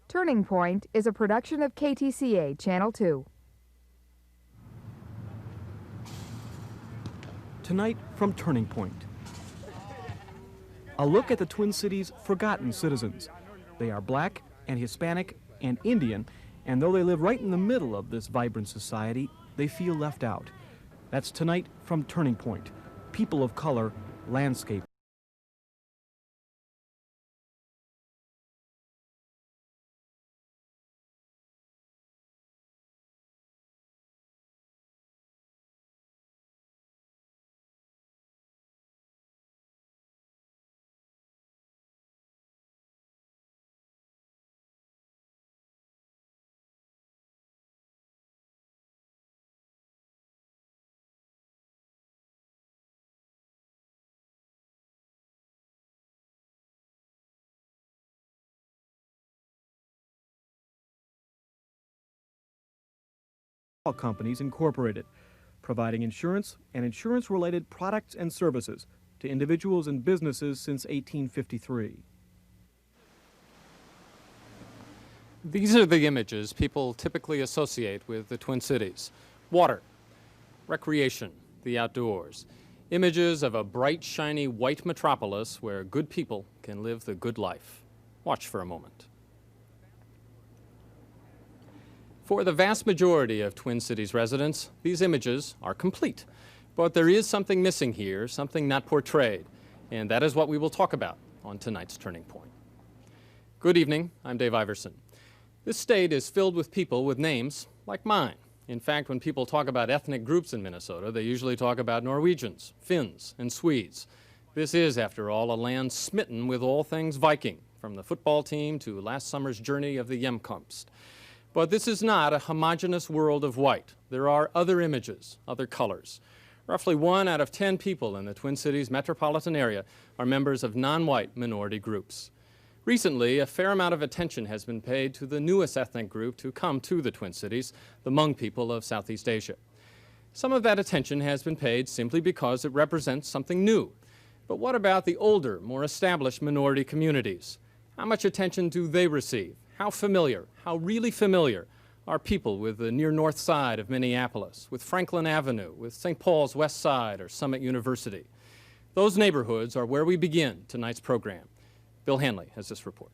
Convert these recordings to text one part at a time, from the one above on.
Turning Point is a production of KTCA Channel 2. Tonight from Turning Point. A look at the Twin Cities' forgotten citizens. They are black and Hispanic and Indian, and though they live right in the middle of this vibrant society, they feel left out. That's tonight from Turning Point. People of color, landscape. Companies Incorporated, providing insurance and insurance-related products and services to individuals and businesses since 1853. These are the images people typically associate with the Twin Cities. Water, recreation, the outdoors. Images of a bright, shiny white metropolis where good people can live the good life. Watch for a moment. For the vast majority of Twin Cities residents, these images are complete. But there is something missing here, something not portrayed, and that is what we will talk about on tonight's Turning Point. Good evening, I'm Dave Iverson. This state is filled with people with names like mine. In fact, when people talk about ethnic groups in Minnesota, they usually talk about Norwegians, Finns, and Swedes. This is, after all, a land smitten with all things Viking, from the football team to last summer's journey of the Hjemkomst. But this is not a homogenous world of white. There are other images, other colors. Roughly 1 out of 10 people in the Twin Cities metropolitan area are members of non-white minority groups. Recently, a fair amount of attention has been paid to the newest ethnic group to come to the Twin Cities, the Hmong people of Southeast Asia. Some of that attention has been paid simply because it represents something new. But what about the older, more established minority communities? How much attention do they receive? How familiar, how really familiar are people with the near north side of Minneapolis, with Franklin Avenue, with St. Paul's West Side or Summit University? Those neighborhoods are where we begin tonight's program. Bill Hanley has this report.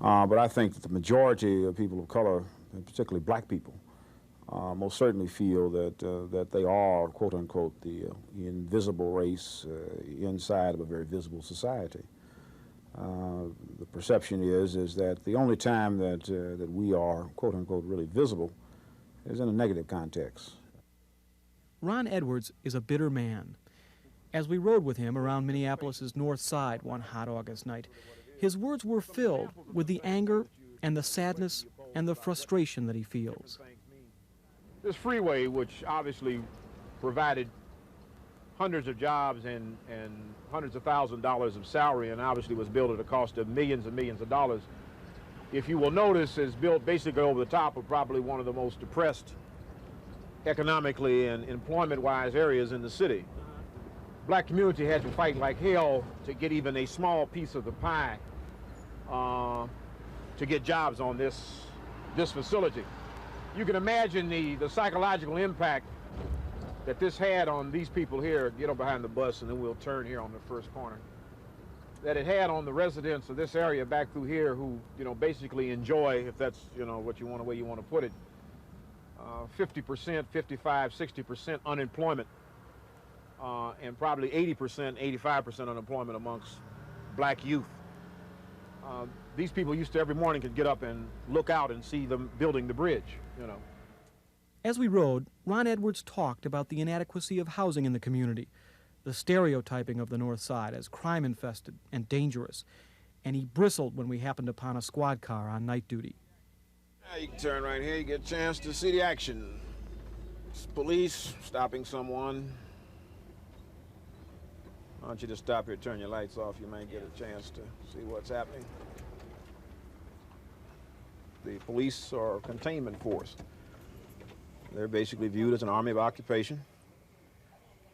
But I think that the majority of people of color, and particularly black people, most certainly feel that they are, quote unquote, the invisible race inside of a very visible society. The perception is that the only time that we are, quote unquote, really visible is in a negative context. Ron Edwards is a bitter man. As we rode with him around Minneapolis's north side one hot August night, his words were filled with the anger and the sadness and the frustration that he feels. This freeway, which obviously provided hundreds of jobs and hundreds of thousands of dollars of salary, and obviously was built at a cost of millions and millions of dollars, if you will notice, is built basically over the top of probably one of the most depressed economically and employment-wise areas in the city. Black community had to fight like hell to get even a small piece of the pie to get jobs on this facility. You can imagine the psychological impact that this had on these people here. Get on behind the bus and then we'll turn here on the first corner. That it had on the residents of this area back through here who, basically enjoy, if that's, what you want, way you want to put it, 50%, 55, 60% unemployment, and probably 80%, 85% unemployment amongst black youth. These people used to every morning could get up and look out and see them building the bridge, As we rode, Ron Edwards talked about the inadequacy of housing in the community, the stereotyping of the North Side as crime-infested and dangerous, and he bristled when we happened upon a squad car on night duty. You can turn right here, you get a chance to see the action. It's police stopping someone. Why don't you just stop here, turn your lights off, you might get a chance to see what's happening. The police are a containment force. They're basically viewed as an army of occupation,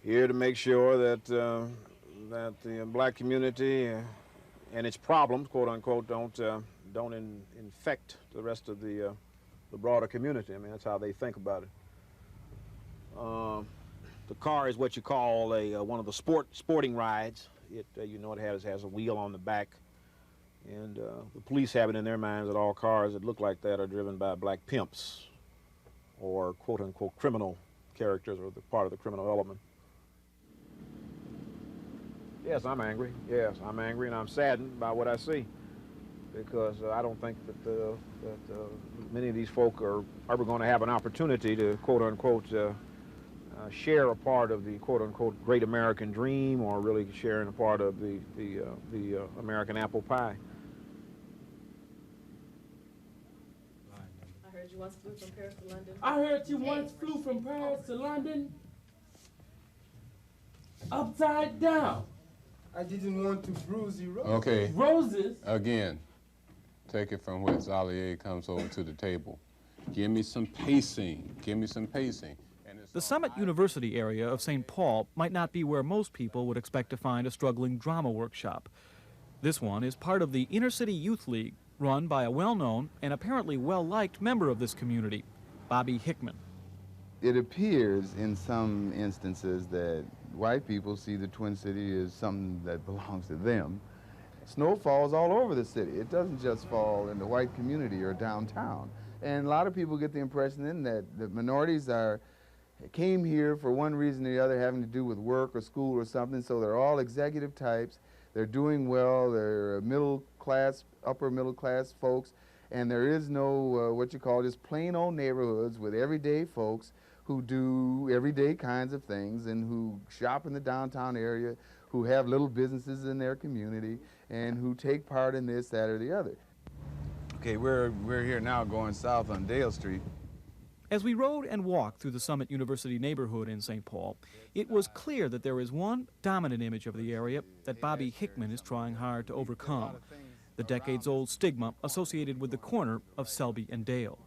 here to make sure that the black community and its problems, quote unquote, don't infect the rest of the broader community. I mean, that's how they think about it. The car is what you call one of the sporting rides. It you know, it has a wheel on the back, and the police have it in their minds that all cars that look like that are driven by black pimps or quote unquote criminal characters, or the part of the criminal element. Yes, I'm angry. Yes, I'm angry, and I'm saddened by what I see, because I don't think that many of these folk are ever going to have an opportunity to quote unquote share a part of the quote unquote great American dream, or really sharing a part of the American apple pie. I heard you once flew from Paris to London. I heard you once flew from Paris to London. Upside down. I didn't want to bruise your roses. Okay. Roses. Again, take it from where Zalier comes over to the table. Give me some pacing. Give me some pacing. The Summit University area of St. Paul might not be where most people would expect to find a struggling drama workshop. This one is part of the Inner City Youth League, run by a well-known and apparently well-liked member of this community, Bobby Hickman. It appears in some instances that white people see the Twin Cities as something that belongs to them. Snow falls all over the city. It doesn't just fall in the white community or downtown. And a lot of people get the impression then that the minorities came here for one reason or the other, having to do with work or school or something, so they're all executive types. They're doing well. They're middle class, upper middle class folks, and there is no what you call just plain old neighborhoods with everyday folks who do everyday kinds of things and who shop in the downtown area, who have little businesses in their community, and who take part in this, that, or the other. Okay, we're here now going south on Dale Street. As we rode and walked through the Summit University neighborhood in St. Paul, it was clear that there is one dominant image of the area that Bobby Hickman is trying hard to overcome, the decades-old stigma associated with the corner of Selby and Dale.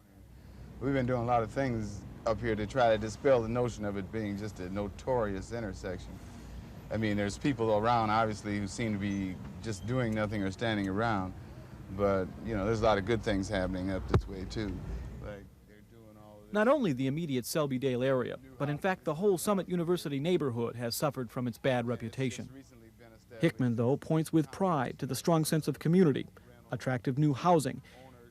We've been doing a lot of things up here to try to dispel the notion of it being just a notorious intersection. I mean, there's people around, obviously, who seem to be just doing nothing or standing around, but, you know, there's a lot of good things happening up this way, too. Like, not only the immediate Selby-Dale area, but in fact the whole Summit University neighborhood has suffered from its bad reputation. Hickman, though, points with pride to the strong sense of community, attractive new housing,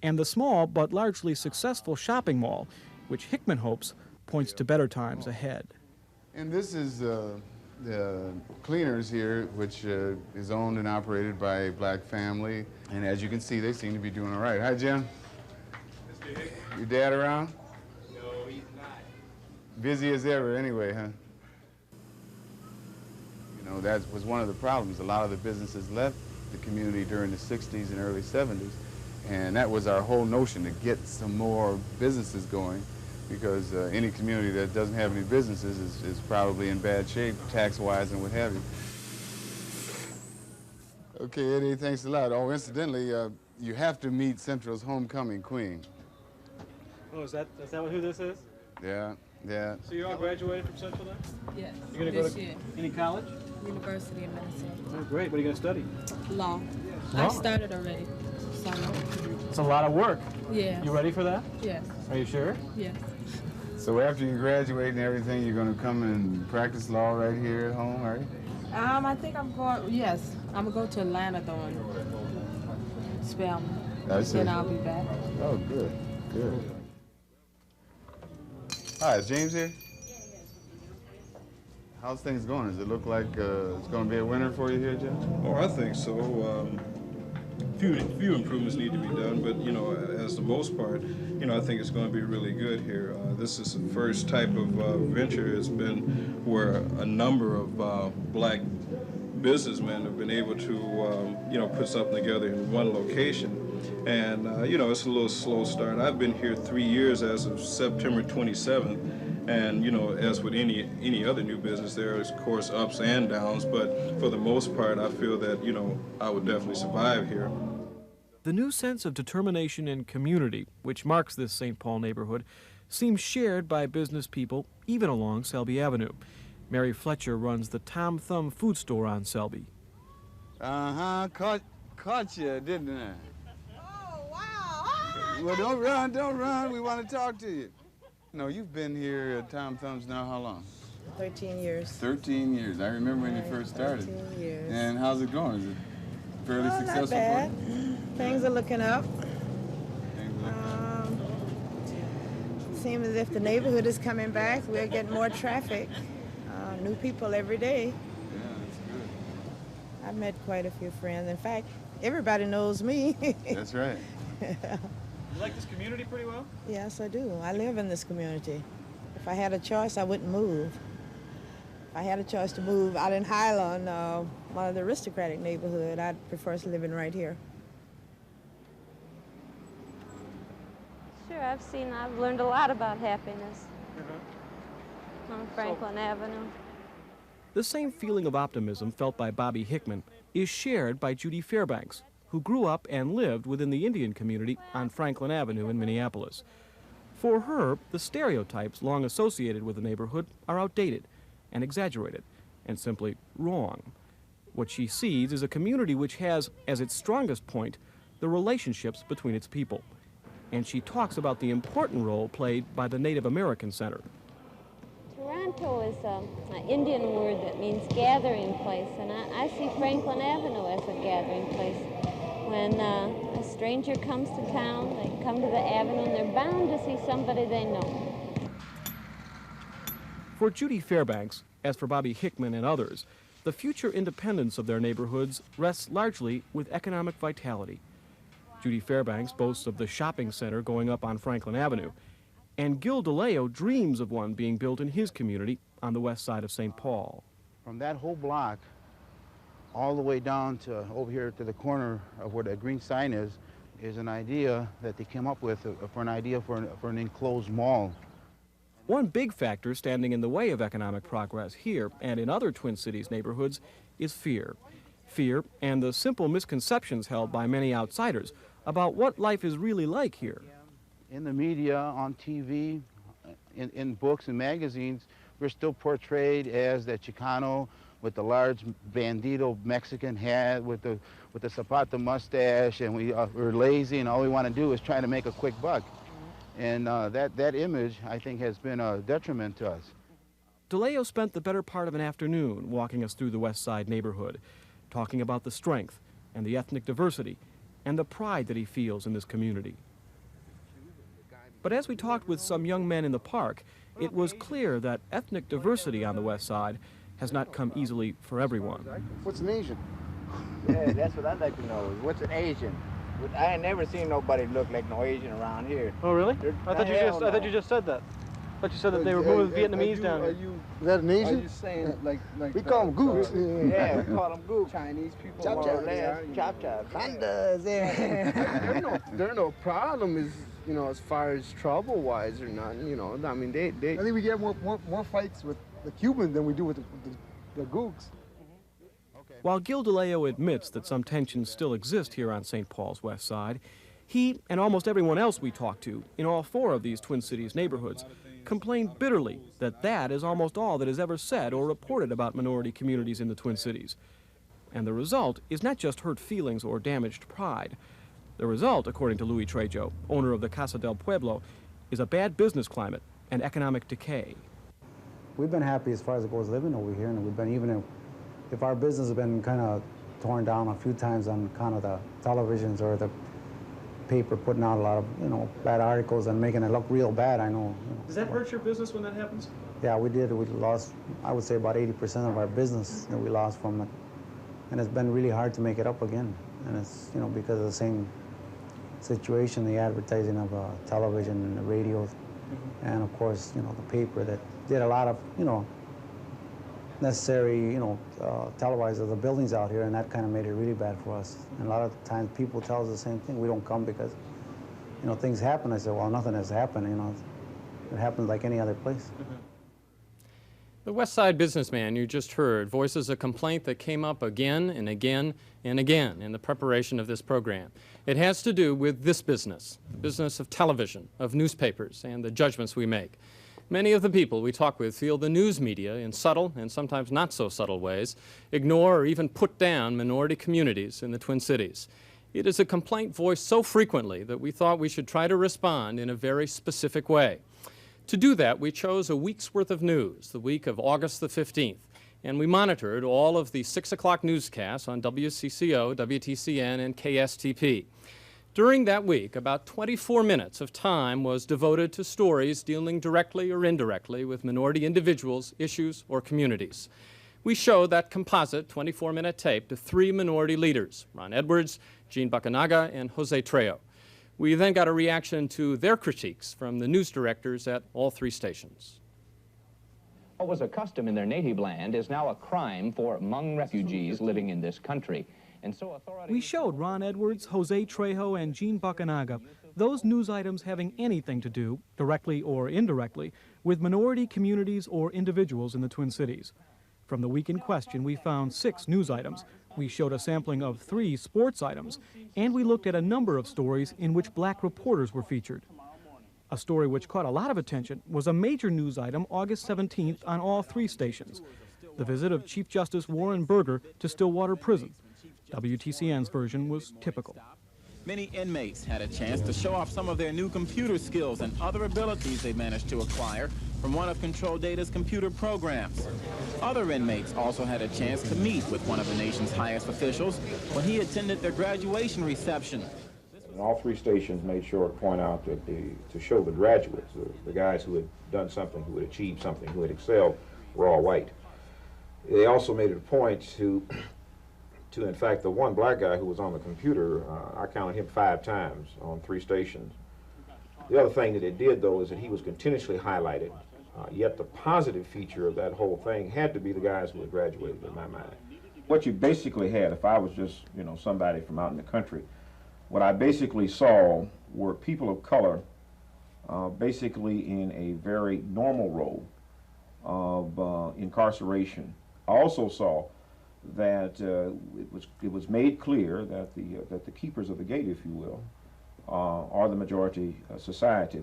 and the small but largely successful shopping mall, which Hickman hopes points to better times ahead. And this is the Cleaners here, which is owned and operated by a black family. And as you can see, they seem to be doing all right. Hi, Jim. Your dad around? No, he's not. Busy as ever anyway, huh? You know, that was one of the problems. A lot of the businesses left the community during the 60s and early 70s. And that was our whole notion, to get some more businesses going, because any community that doesn't have any businesses is probably in bad shape, tax-wise and what have you. Okay, Eddie, thanks a lot. Oh, incidentally, you have to meet Central's homecoming queen. Oh, is that who this is? Yeah, yeah. So you're all graduated from Central then? Yes. You're going to go to any college? University of Minnesota. Oh, great. What are you going to study? Law. Law? I started already. Summer. It's a lot of work. Yeah. You ready for that? Yes. Are you sure? Yes. So after you graduate and everything, you're going to come and practice law right here at home, are you? I think I'm going, yes. I'm going to go to Atlanta, though, and spell me. Then I'll be back. Oh, good, good. Hi, is James here? How's things going? Does it look like it's going to be a winner for you here, Jim? Oh, I think so. Few improvements need to be done, but, you know, as the most part, you know, I think it's going to be really good here. This is the first type of venture it's been where a number of black businessmen have been able to, you know, put something together in one location. And, you know, it's a little slow start. I've been here 3 years as of September 27th. And, you know, as with any other new business, there is, of course, ups and downs. But for the most part, I feel that, you know, I would definitely survive here. The new sense of determination and community, which marks this St. Paul neighborhood, seems shared by business people even along Selby Avenue. Mary Fletcher runs the Tom Thumb food store on Selby. Uh-huh, caught you, didn't I? Oh, wow. Well, don't run. We want to talk to you. No, you've been here at Tom Thumbs now how long? 13 years. 13 years. I remember when you first started. 13 years. And how's it going? Is it fairly successful? Not bad. Things are looking up. Seems as if the neighborhood is coming back. We're getting more traffic. New people every day. Yeah, that's good. I've met quite a few friends. In fact, everybody knows me. That's right. You like this community pretty well? Yes, I do. I live in this community. If I had a choice, I wouldn't move. If I had a choice to move out in Highland, one of the aristocratic neighborhood, I'd prefer living right here. Sure, I've learned a lot about happiness on Franklin Avenue. The same feeling of optimism felt by Bobby Hickman is shared by Judy Fairbanks, who grew up and lived within the Indian community on Franklin Avenue in Minneapolis. For her, the stereotypes long associated with the neighborhood are outdated and exaggerated and simply wrong. What she sees is a community which has, as its strongest point, the relationships between its people. And she talks about the important role played by the Native American Center. Toronto is an Indian word that means gathering place, and I see Franklin Avenue as a gathering place. When a stranger comes to town, they come to the avenue, and they're bound to see somebody they know. For Judy Fairbanks, as for Bobby Hickman and others, the future independence of their neighborhoods rests largely with economic vitality. Judy Fairbanks boasts of the shopping center going up on Franklin Avenue, and Gil DeLeo dreams of one being built in his community on the west side of St. Paul. From that whole block all the way down to over here to the corner of where that green sign is an idea that they came up with for an enclosed mall. One big factor standing in the way of economic progress here and in other Twin Cities neighborhoods is fear. Fear and the simple misconceptions held by many outsiders about what life is really like here. In the media, on TV, in books and magazines, we're still portrayed as the Chicano with the large bandito Mexican hat, with the Zapata mustache, and we're lazy, and all we want to do is try to make a quick buck. And that image, I think, has been a detriment to us. DeLeo spent the better part of an afternoon walking us through the West Side neighborhood, talking about the strength and the ethnic diversity and the pride that he feels in this community. But as we talked with some young men in the park, it was clear that ethnic diversity on the West Side has not come easily for everyone. What's an Asian? Yeah, that's what I'd like to know. What's an Asian? I ain't never seen nobody look like no Asian around here. Oh, really? I thought you just said that. I thought you said that they were moving Vietnamese down here. Is that an Asian? Are you saying like we call them gooks. Yeah, we call them gooks. Chinese people, chop more or less. Chop chop. Pandas, yeah. There's no problem is, you know, as far as trouble-wise or not, you know. I mean, they I think we get more fights with the Cubans than we do with the gooks. While Gil DeLeo admits that some tensions still exist here on St. Paul's West Side, he and almost everyone else we talked to in all four of these Twin Cities neighborhoods complained bitterly that that is almost all that is ever said or reported about minority communities in the Twin Cities. And the result is not just hurt feelings or damaged pride. The result, according to Louis Trejo, owner of the Casa del Pueblo, is a bad business climate and economic decay. We've been happy as far as it goes living over here, and we've been, even if our business has been kind of torn down a few times on kind of the televisions or the paper putting out a lot of, you know, bad articles and making it look real bad, I know. Does that hurt your business when that happens? Yeah, we did. We lost, I would say, about 80% of our business that we lost from it. And it's been really hard to make it up again. And it's, you know, because of the same situation, the advertising of television and the radio, and of course, you know, the paper that did a lot of, you know, necessary, you know, televise of the buildings out here, and that kind of made it really bad for us. And a lot of times people tell us the same thing. We don't come because, you know, things happen. I say, well, nothing has happened, you know. It happens like any other place. The West Side businessman you just heard voices a complaint that came up again and again and again in the preparation of this program. It has to do with this business, the business of television, of newspapers, and the judgments we make. Many of the people we talk with feel the news media, in subtle and sometimes not so subtle ways, ignore or even put down minority communities in the Twin Cities. It is a complaint voiced so frequently that we thought we should try to respond in a very specific way. To do that, we chose a week's worth of news, the week of August the 15th, and we monitored all of the 6 o'clock newscasts on WCCO, WTCN, and KSTP. During that week, about 24 minutes of time was devoted to stories dealing directly or indirectly with minority individuals, issues, or communities. We showed that composite 24-minute tape to 3 minority leaders, Ron Edwards, Jean Bacanaga, and Jose Trejo. We then got a reaction to their critiques from the news directors at all 3 stations. What was a custom in their native land is now a crime for Hmong refugees living in this country. And so authorities... We showed Ron Edwards, Jose Trejo, and Jean Bacanaga those news items having anything to do, directly or indirectly, with minority communities or individuals in the Twin Cities. From the week in question, we found 6 news items. We showed a sampling of 3 sports items, and we looked at a number of stories in which black reporters were featured. A story which caught a lot of attention was a major news item August 17th on all 3 stations, the visit of Chief Justice Warren Burger to Stillwater Prison. WTCN's version was typical. Many inmates had a chance to show off some of their new computer skills and other abilities they managed to acquire from one of Control Data's computer programs. Other inmates also had a chance to meet with one of the nation's highest officials when he attended their graduation reception. And all 3 stations made sure to point out that to show the graduates, the guys who had done something, who had achieved something, who had excelled, were all white. They also made it a point to in fact, the one black guy who was on the computer, I counted him 5 times on 3 stations. The other thing that it did, though, is that he was continuously highlighted. Yet the positive feature of that whole thing had to be the guys who had graduated, in my mind. What you basically had, if I was just, somebody from out in the country, what I basically saw were people of color basically in a very normal role of incarceration. I also saw that it was made clear that the keepers of the gate, if you will, are the majority society.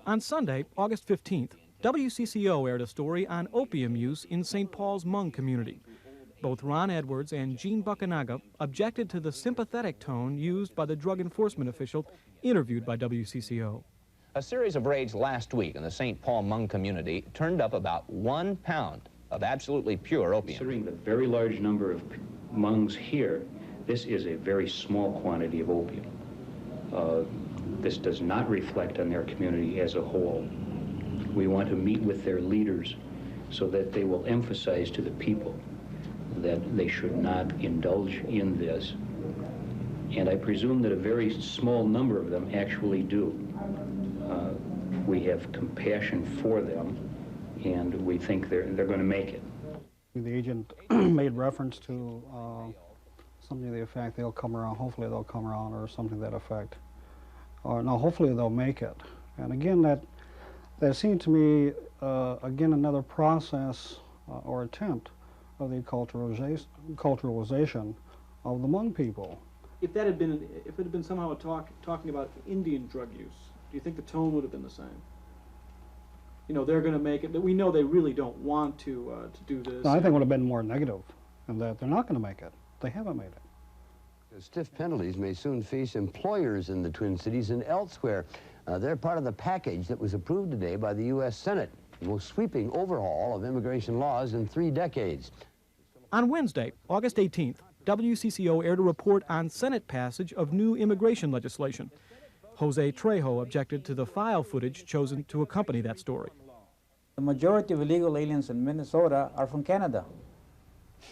On Sunday, August 15th, WCCO aired a story on opium use in St. Paul's Hmong community. Both Ron Edwards and Jean Bacanaga objected to the sympathetic tone used by the drug enforcement official interviewed by WCCO. A series of raids last week in the St. Paul Hmong community turned up about 1 pound of absolutely pure opium. Considering the very large number of Hmongs here, this is a very small quantity of opium. This does not reflect on their community as a whole. We want to meet with their leaders so that they will emphasize to the people that they should not indulge in this. And I presume that a very small number of them actually do. We have compassion for them, and we think they're going to make it. The agent made reference to something to the effect, they'll come around, hopefully they'll come around, or something to that effect. Or no, hopefully they'll make it. And again, that seemed to me, again, another process or attempt of the culturalization of the Hmong people. If it had been somehow talking about Indian drug use, do you think the tone would have been the same? They're going to make it, but we know they really don't want to do this. No, I think it would have been more negative, and that they're not going to make it. They haven't made it. Stiff penalties may soon face employers in the Twin Cities and elsewhere. They're part of the package that was approved today by the U.S. Senate, the most sweeping overhaul of immigration laws in 3 decades. On Wednesday, August 18th, WCCO aired a report on Senate passage of new immigration legislation. Jose Trejo objected to the file footage chosen to accompany that story. The majority of illegal aliens in Minnesota are from Canada.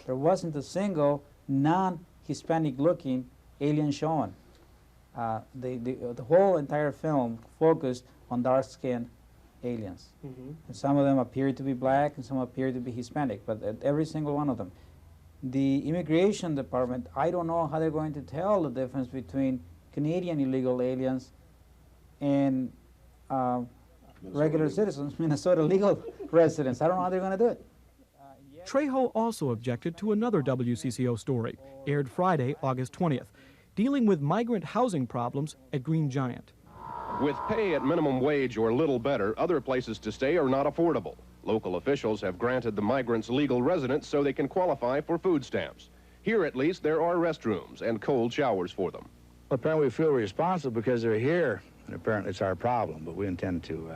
There wasn't a single non-Hispanic looking alien shown. The whole entire film focused on dark-skinned aliens. And some of them appeared to be black and some appeared to be Hispanic, but every single one of them. The Immigration Department, I don't know how they're going to tell the difference between Canadian illegal aliens and regular citizens, Minnesota legal residents. I don't know how they're going to do it. Trejo also objected to another WCCO story, aired Friday, August 20th, dealing with migrant housing problems at Green Giant. With pay at minimum wage or little better, other places to stay are not affordable. Local officials have granted the migrants legal residence so they can qualify for food stamps. Here, at least, there are restrooms and cold showers for them. Apparently we feel responsible because they're here, and apparently it's our problem, but we intend to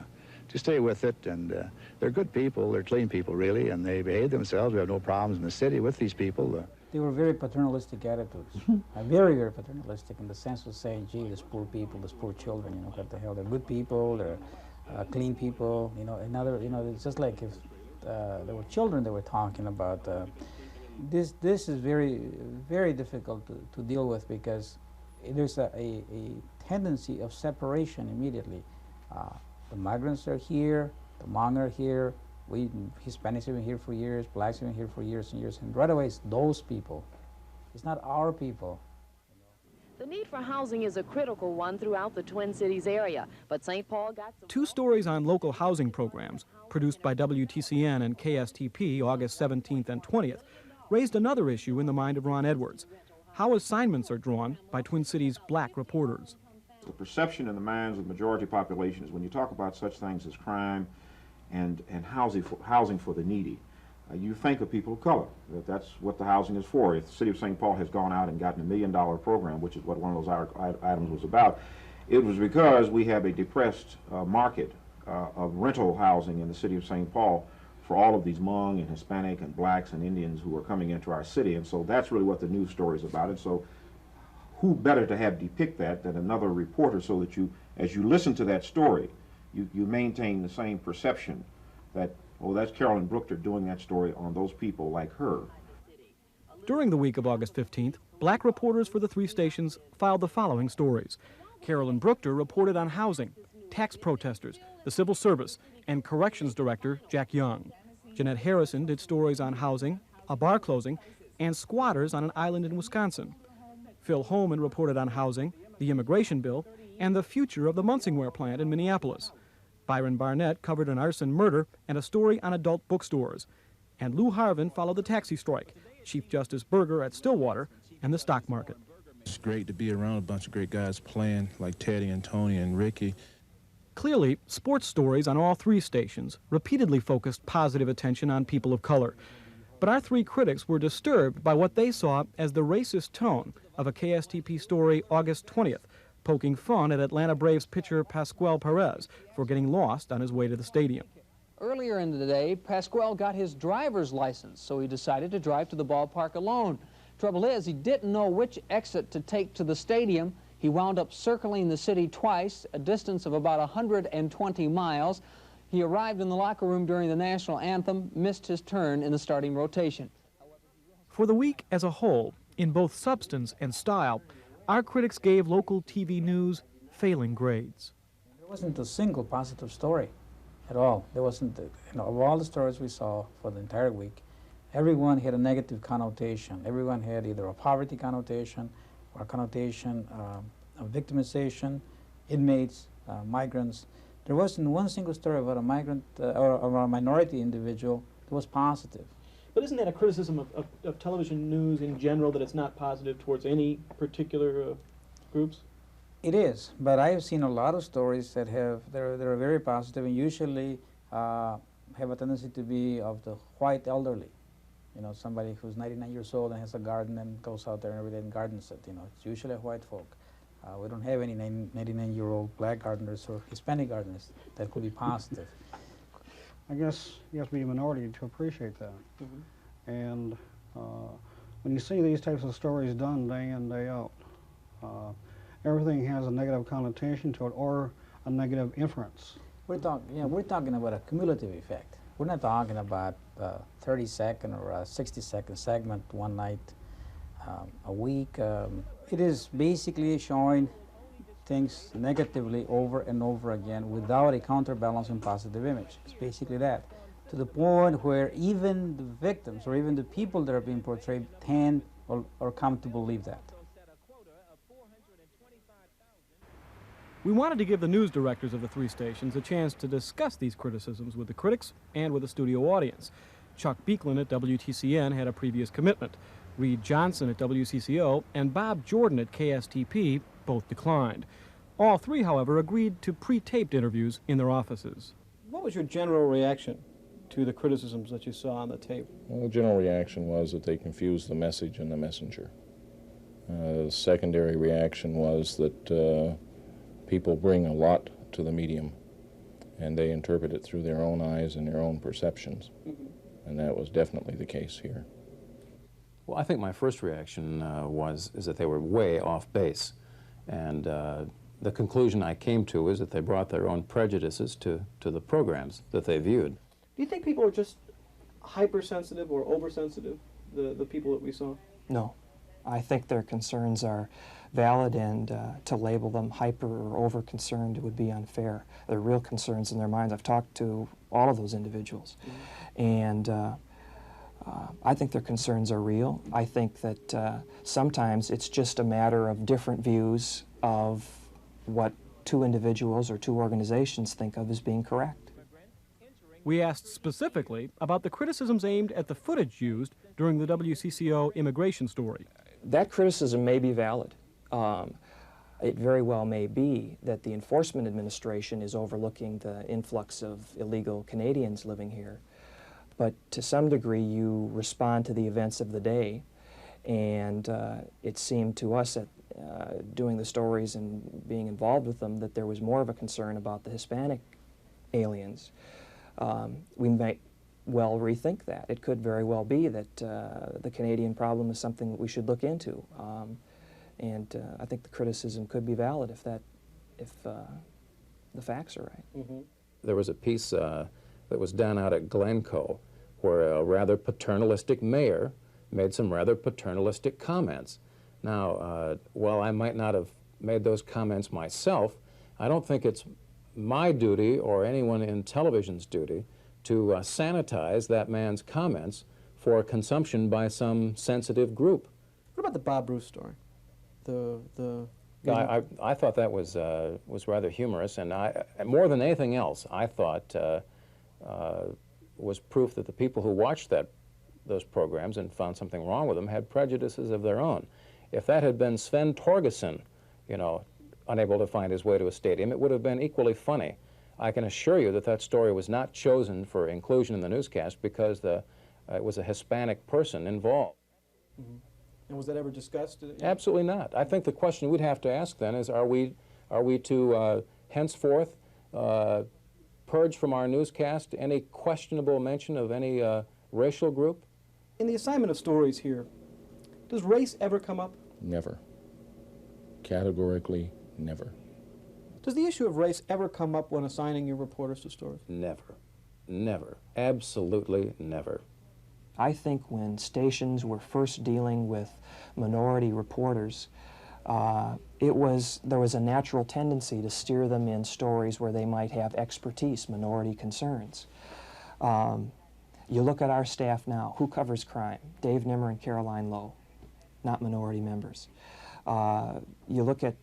stay with it, and they're good people, they're clean people, really, and they behave themselves. We have no problems in the city with these people. They were very paternalistic attitudes, very, very paternalistic in the sense of saying, gee, there's poor people, there's poor children, you know, what the hell, they're good people, they're clean people, you know, another, you know, it's just like if there were children they were talking about. This is very, very difficult to deal with because there's a tendency of separation immediately. The migrants are here, the Hmong are here, we Hispanics have been here for years, blacks have been here for years and years, and right away it's those people. It's not our people. The need for housing is a critical one throughout the Twin Cities area, but St. Paul got some... Two stories on local housing programs, produced by WTCN and KSTP August 17th and 20th, raised another issue in the mind of Ron Edwards: how assignments are drawn by Twin Cities black reporters. The perception in the minds of the majority population is when you talk about such things as crime and housing for the needy, you think of people of color, that's what the housing is for. If the city of St. Paul has gone out and gotten $1 million program, which is what one of those items was about, it was because we have a depressed market of rental housing in the city of St. Paul for all of these Hmong and Hispanic and blacks and Indians who are coming into our city. And so that's really what the news story is about. And so who better to have depict that than another reporter, so that you, as you listen to that story, you maintain the same perception that, oh, that's Carolyn Brookter doing that story on those people like her. During the week of August 15th, black reporters for the three stations filed the following stories. Carolyn Brookter reported on housing, tax protesters, the civil service, and corrections director Jack Young. Jeanette Harrison did stories on housing, a bar closing, and squatters on an island in Wisconsin. Phil Holman reported on housing, the immigration bill, and the future of the Munsingware plant in Minneapolis. Byron Barnett covered an arson murder and a story on adult bookstores. And Lou Harvin followed the taxi strike, Chief Justice Berger at Stillwater, and the stock market. It's great to be around a bunch of great guys playing, like Teddy and Tony and Ricky. Clearly, sports stories on all three stations repeatedly focused positive attention on people of color. But our three critics were disturbed by what they saw as the racist tone of a KSTP story August 20th, poking fun at Atlanta Braves pitcher Pascual Perez for getting lost on his way to the stadium. Earlier in the day, Pascual got his driver's license, so he decided to drive to the ballpark alone. Trouble is, he didn't know which exit to take to the stadium. He wound up circling the city twice, a distance of about 120 miles. He arrived in the locker room during the national anthem, missed his turn in the starting rotation. For the week as a whole, in both substance and style, our critics gave local TV news failing grades. There wasn't a single positive story at all. There wasn't, of all the stories we saw for the entire week, everyone had a negative connotation. Everyone had either a poverty connotation or a connotation of victimization, inmates, migrants. There wasn't one single story about a migrant or a minority individual that was positive. But isn't that a criticism of television news in general, that it's not positive towards any particular groups? It is, but I have seen a lot of stories that are very positive and usually have a tendency to be of the white elderly. You know, somebody who's 99 years old and has a garden and goes out there every day and gardens it. You know, it's usually white folk. We don't have any 99-year-old black gardeners or Hispanic gardeners that could be positive. I guess you have to be a minority to appreciate that. And when you see these types of stories done day in, day out, everything has a negative connotation to it or a negative inference. We're talking about a cumulative effect. We're not talking about a 30-second or a 60-second segment one night a week. It is basically showing things negatively over and over again without a counterbalancing positive image. It's basically that. To the point where even the victims or even the people that are being portrayed tend or come to believe that. We wanted to give the news directors of the three stations a chance to discuss these criticisms with the critics and with the studio audience. Chuck Beeklin at WTCN had a previous commitment. Reed Johnson at WCCO and Bob Jordan at KSTP both declined. All three, however, agreed to pre-taped interviews in their offices. What was your general reaction to the criticisms that you saw on the tape? Well, the general reaction was that they confused the message and the messenger. The secondary reaction was that people bring a lot to the medium, and they interpret it through their own eyes and their own perceptions. And that was definitely the case here. Well, I think my first reaction is that they were way off base. And the conclusion I came to is that they brought their own prejudices to the programs that they viewed. Do you think people are just hypersensitive or oversensitive, the people that we saw? No. I think their concerns are valid, and to label them hyper or over-concerned would be unfair. There are real concerns in their minds. I've talked to all of those individuals, and I think their concerns are real. I think that sometimes it's just a matter of different views of what two individuals or two organizations think of as being correct. We asked specifically about the criticisms aimed at the footage used during the WCCO immigration story. That criticism may be valid. It very well may be that the Enforcement Administration is overlooking the influx of illegal Canadians living here. But to some degree, you respond to the events of the day, and it seemed to us that doing the stories and being involved with them that there was more of a concern about the Hispanic aliens. We might well rethink that. It could very well be that the Canadian problem is something that we should look into, and I think the criticism could be valid if the facts are right. There was a piece that was done out at Glencoe where a rather paternalistic mayor made some rather paternalistic comments. Now, while I might not have made those comments myself, I don't think it's my duty or anyone in television's duty to sanitize that man's comments for consumption by some sensitive group. What about the Bob Bruce story? I thought that was rather humorous, and more than anything else, I thought was proof that the people who watched those programs and found something wrong with them had prejudices of their own. If that had been Sven Torgerson, unable to find his way to a stadium, it would have been equally funny. I can assure you that that story was not chosen for inclusion in the newscast because it was a Hispanic person involved. And was that ever discussed? Absolutely not. I think the question we'd have to ask then is, are we to henceforth purge from our newscast any questionable mention of any racial group? In the assignment of stories here, does race ever come up? Never. Categorically, never. Does the issue of race ever come up when assigning your reporters to stories? Never. Never. Absolutely never. I think when stations were first dealing with minority reporters, there was a natural tendency to steer them in stories where they might have expertise, minority concerns. You look at our staff now. Who covers crime? Dave Nimmer and Caroline Lowe, not minority members. You look at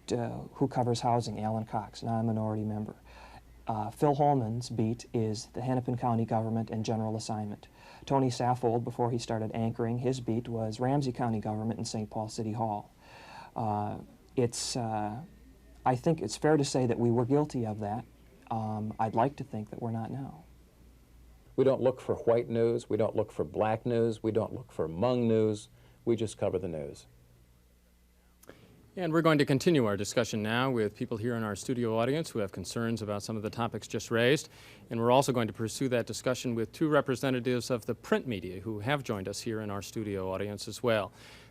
who covers housing, Alan Cox, not a minority member. Phil Holman's beat is the Hennepin County Government and General Assignment. Tony Saffold, before he started anchoring, his beat was Ramsey County Government and St. Paul City Hall. I think it's fair to say that we were guilty of that. I'd like to think that we're not now. We don't look for white news, we don't look for black news, we don't look for Hmong news, we just cover the news. And we're going to continue our discussion now with people here in our studio audience who have concerns about some of the topics just raised. And we're also going to pursue that discussion with two representatives of the print media who have joined us here in our studio audience as well.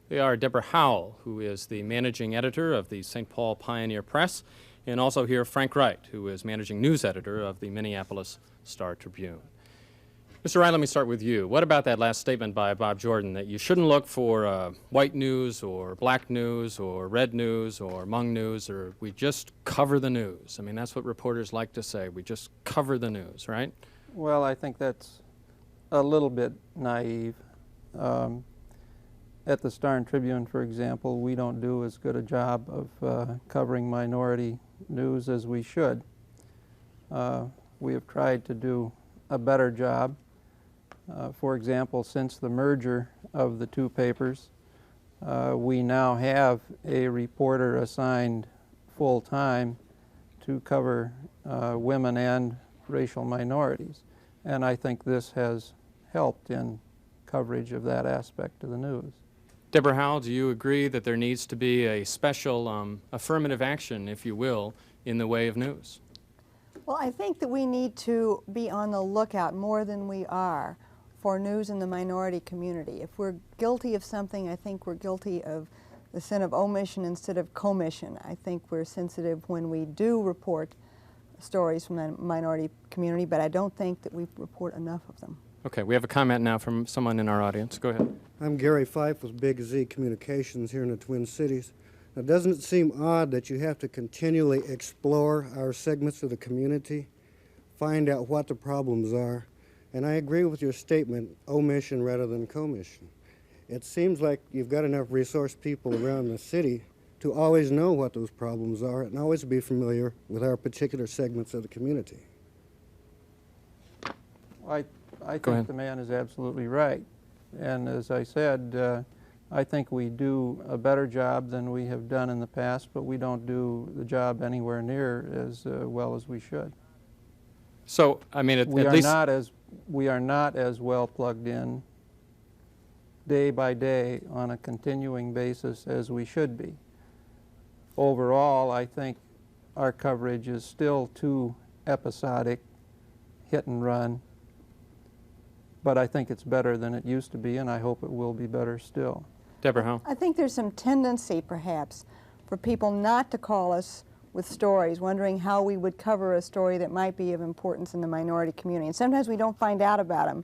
They are Deborah Howell, who is the managing editor of the St. Paul Pioneer Press, and also here Frank Wright, who is managing news editor of the Minneapolis Star-Tribune. Mr. Wright, let me start with you. What about that last statement by Bob Jordan that you shouldn't look for white news or black news or red news or Hmong news, or we just cover the news? I mean, that's what reporters like to say. We just cover the news, right? Well, I think that's a little bit naive. At the Star and Tribune, for example, we don't do as good a job of covering minority news as we should. We have tried to do a better job. For example, since the merger of the two papers, we now have a reporter assigned full-time to cover women and racial minorities. And I think this has helped in coverage of that aspect of the news. Deborah Howell, do you agree that there needs to be a special affirmative action, if you will, in the way of news? Well, I think that we need to be on the lookout more than we are for news in the minority community. If we're guilty of something, I think we're guilty of the sin of omission instead of commission. I think we're sensitive when we do report stories from the minority community, but I don't think that we report enough of them. Okay, we have a comment now from someone in our audience. Go ahead. I'm Gary Fife with Big Z Communications here in the Twin Cities. Now, doesn't it seem odd that you have to continually explore our segments of the community, find out what the problems are? And I agree with your statement, omission rather than commission. It seems like you've got enough resource people around the city to always know what those problems are and always be familiar with our particular segments of the community. I think the man is absolutely right. And as I said, I think we do a better job than we have done in the past, but we don't do the job anywhere near as well as we should. So, I mean, we are not as well plugged in day by day on a continuing basis as we should be. Overall, I think our coverage is still too episodic, hit and run, but I think it's better than it used to be, and I hope it will be better still. Deborah Howe? I think there's some tendency, perhaps, for people not to call us with stories, wondering how we would cover a story that might be of importance in the minority community. And sometimes we don't find out about them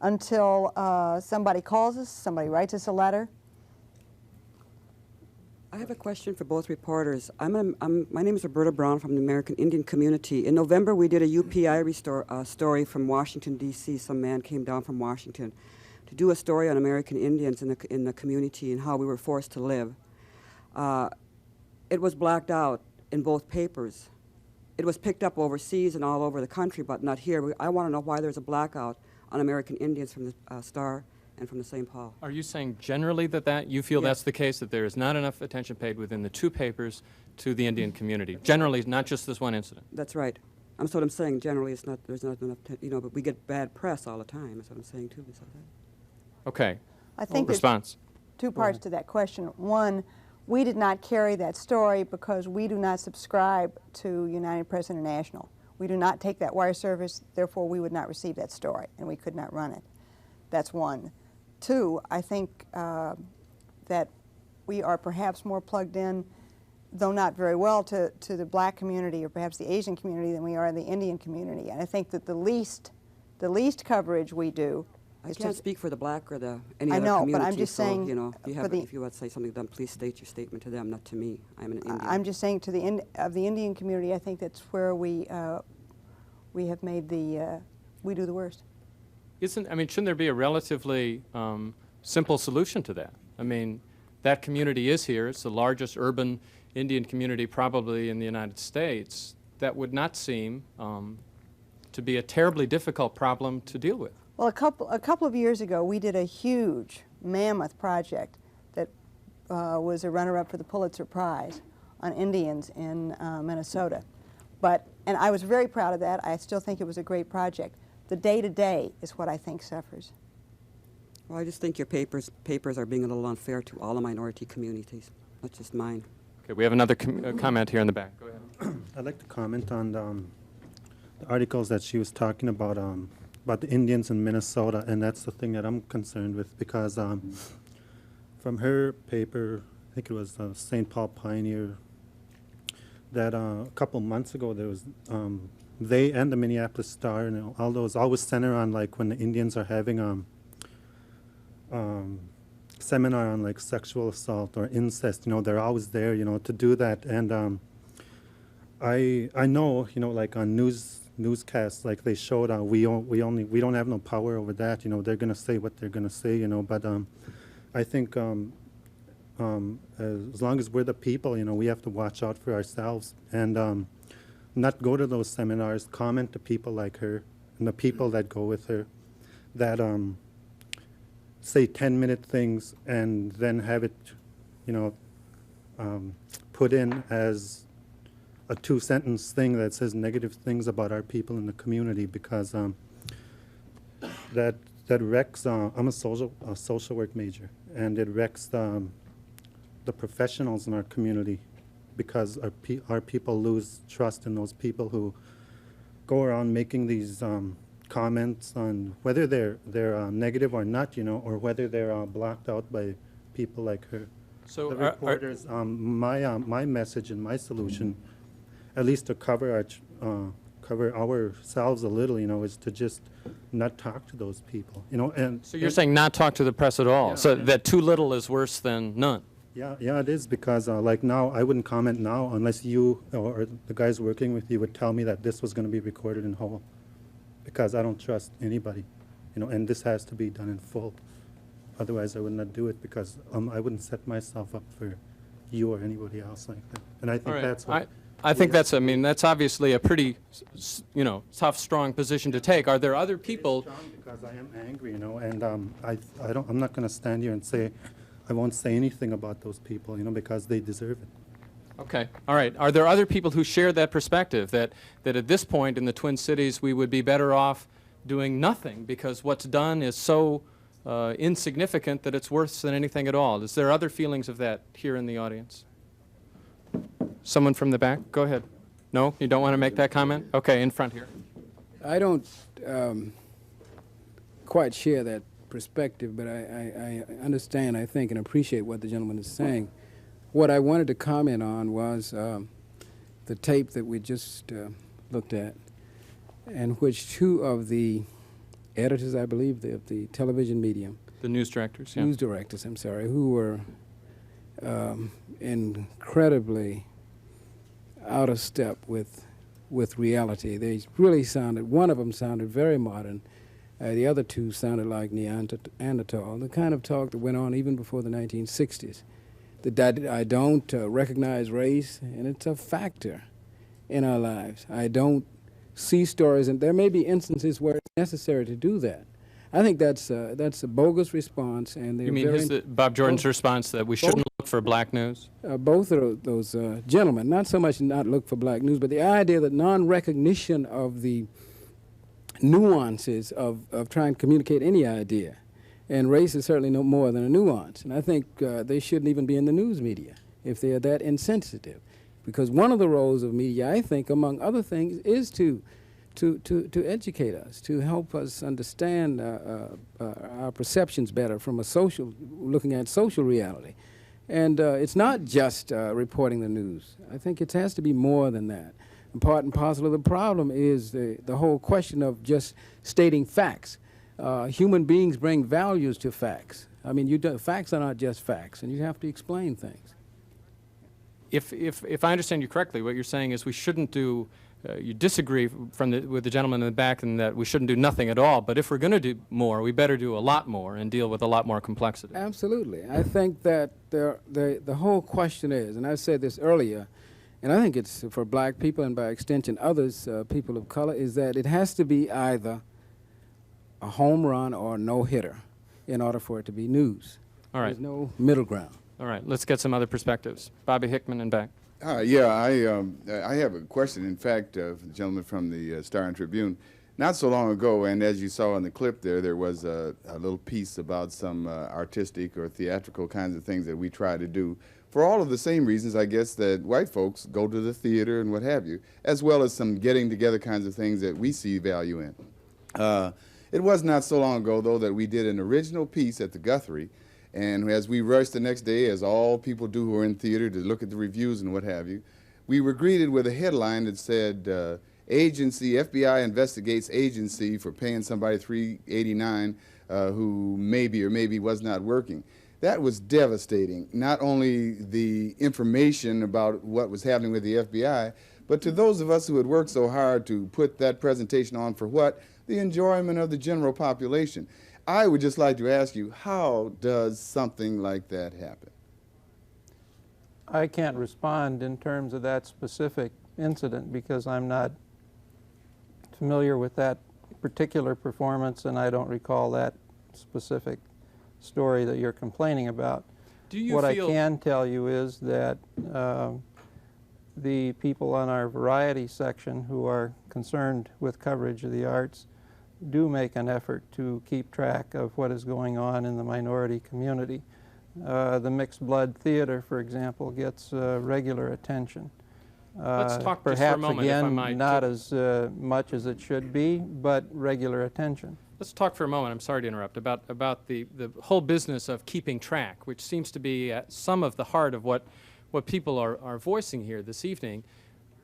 until somebody calls us, somebody writes us a letter. I have a question for both reporters. My name is Roberta Brown from the American Indian community. In November, we did a UPI story from Washington, D.C. Some man came down from Washington to do a story on American Indians in the community and how we were forced to live. It was blacked out in both papers. It was picked up overseas and all over the country, but not here. I want to know why there's a blackout on American Indians from the Star and from the St. Paul. Are you saying generally that you feel that's the case, that there is not enough attention paid within the two papers to the Indian community? Generally, not just this one incident. That's right. That's what I'm saying. Generally, there's not enough, but we get bad press all the time. That's what I'm saying, too. Okay. I think response. There's two parts to that question. One, we did not carry that story because we do not subscribe to United Press International. We do not take that wire service, therefore we would not receive that story, and we could not run it. That's one. Two, I think that we are perhaps more plugged in, though not very well, to the black community or perhaps the Asian community than we are the Indian community. And I think that the least coverage we do. I can't speak for the black or any I other know, community. but I'm just saying. If you want to say something to them, please state your statement to them, not to me. I'm an Indian. I'm just saying to the Indian community, I think that's where we have made we do the worst. Shouldn't there be a relatively simple solution to that? I mean, that community is here. It's the largest urban Indian community probably in the United States. That would not seem to be a terribly difficult problem to deal with. Well, a couple of years ago, we did a huge, mammoth project that was a runner-up for the Pulitzer Prize on Indians in Minnesota. And I was very proud of that. I still think it was a great project. The day-to-day is what I think suffers. Well, I just think your papers are being a little unfair to all the minority communities, not just mine. Okay, we have another comment here in the back. Go ahead. I'd like to comment on the articles that she was talking about the Indians in Minnesota, and that's the thing that I'm concerned with, because from her paper, I think it was St. Paul Pioneer, that a couple months ago there was they and the Minneapolis Star, and all those always center on like when the Indians are having seminar on like sexual assault or incest. They're always there, to do that. And I know, like on newscasts, like they showed, we don't have no power over that. They're gonna say what they're gonna say. But I think as long as we're the people, we have to watch out for ourselves and not go to those seminars, comment to people like her and the people that go with her that say 10-minute things and then have it, put in as a two-sentence thing that says negative things about our people in the community, because that wrecks. I'm a social work major, and it wrecks the professionals in our community, because our people lose trust in those people who go around making these comments on whether they're negative or not, or whether they're blocked out by people like her. So the reporters, my message and my solution, at least to cover ourselves a little, is to just not talk to those people, And so you're saying not talk to the press at all, so that too little is worse than none. Yeah, it is, because like now, I wouldn't comment now unless you or the guys working with you would tell me that this was going to be recorded in whole, because I don't trust anybody, and this has to be done in full. Otherwise, I would not do it, because I wouldn't set myself up for you or anybody else like that. And I think that's what... I think that's, that's obviously a pretty, tough, strong position to take. Are there other people... It's strong because I am angry, and I'm not going to stand here and say, I won't say anything about those people, because they deserve it. Okay, all right. Are there other people who share that perspective, that at this point in the Twin Cities we would be better off doing nothing because what's done is so insignificant that it's worse than anything at all? Is there other feelings of that here in the audience? Someone from the back? Go ahead. No? You don't want to make that comment? Okay, in front here. I don't quite share that perspective, but I understand, I think, and appreciate what the gentleman is saying. What I wanted to comment on was the tape that we just looked at, in which two of the editors, I believe, of the television medium. The news directors, yeah. News directors, I'm sorry, who were incredibly out of step with reality. They really sounded, one of them sounded very modern. The other two sounded like Neanderthal, the kind of talk that went on even before the 1960s. That I don't recognize race, and it's a factor in our lives. I don't see stories, and there may be instances where it's necessary to do that. I think that's a bogus response, and you mean Bob Jordan's response that we shouldn't look for black news? Both of those gentlemen, not so much not look for black news, but the idea that non-recognition of the nuances of trying to communicate any idea. And race is certainly no more than a nuance. And I think they shouldn't even be in the news media if they are that insensitive. Because one of the roles of media, I think, among other things, is to educate us, to help us understand our perceptions better from looking at social reality. And it's not just reporting the news. I think it has to be more than that. And part and parcel of the problem is the whole question of just stating facts. Human beings bring values to facts. I mean, facts are not just facts, and you have to explain things. If I understand you correctly, what you're saying is we shouldn't do, you disagree with the gentleman in the back in that we shouldn't do nothing at all, but if we're going to do more, we better do a lot more and deal with a lot more complexity. Absolutely. I think that the whole question is, and I said this earlier, and I think it's for black people and by extension others, people of color, is that it has to be either a home run or a no-hitter in order for it to be news. All right. There's no middle ground. All right, let's get some other perspectives. Bobby Hickman and back. Yeah, I have a question. In fact, the gentleman from the Star and Tribune, not so long ago, and as you saw in the clip there was a little piece about some artistic or theatrical kinds of things that we try to do for all of the same reasons, I guess, that white folks go to the theater and what have you, as well as some getting together kinds of things that we see value in. It was not so long ago, though, that we did an original piece at the Guthrie, and as we rushed the next day, as all people do who are in theater, to look at the reviews and what have you, we were greeted with a headline that said, agency, FBI investigates agency for paying somebody $389 who maybe or maybe was not working. That was devastating, not only the information about what was happening with the FBI, but to those of us who had worked so hard to put that presentation on for what? The enjoyment of the general population. I would just like to ask you, how does something like that happen? I can't respond in terms of that specific incident because I'm not familiar with that particular performance and I don't recall that specific story that you're complaining about. Do you what feel... I can tell you is that the people on our variety section who are concerned with coverage of the arts do make an effort to keep track of what is going on in the minority community. The Mixed Blood Theater, for example, gets regular attention. Let's talk perhaps just for a moment, again, if I might. not as much as it should be, but regular attention. Let's talk for a moment, I'm sorry to interrupt, about the whole business of keeping track, which seems to be some of the heart of what people are voicing here this evening.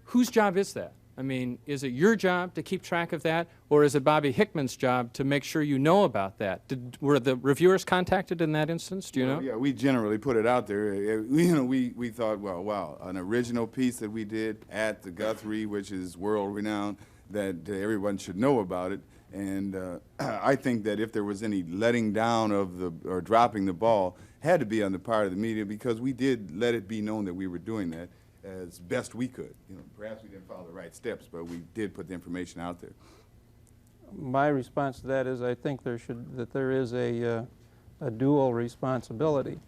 Whose job is that? I mean, is it your job to keep track of that, or is it Bobby Hickman's job to make sure you know about that? Were the reviewers contacted in that instance? Do you know? Yeah, we generally put it out there. We thought, well, wow, an original piece that we did at the Guthrie, which is world-renowned, that everyone should know about it. And I think that if there was any letting down of or dropping the ball, had to be on the part of the media, because we did let it be known that we were doing that as best we could. Perhaps we didn't follow the right steps, but we did put the information out there. My response to that is I think there is a dual responsibility.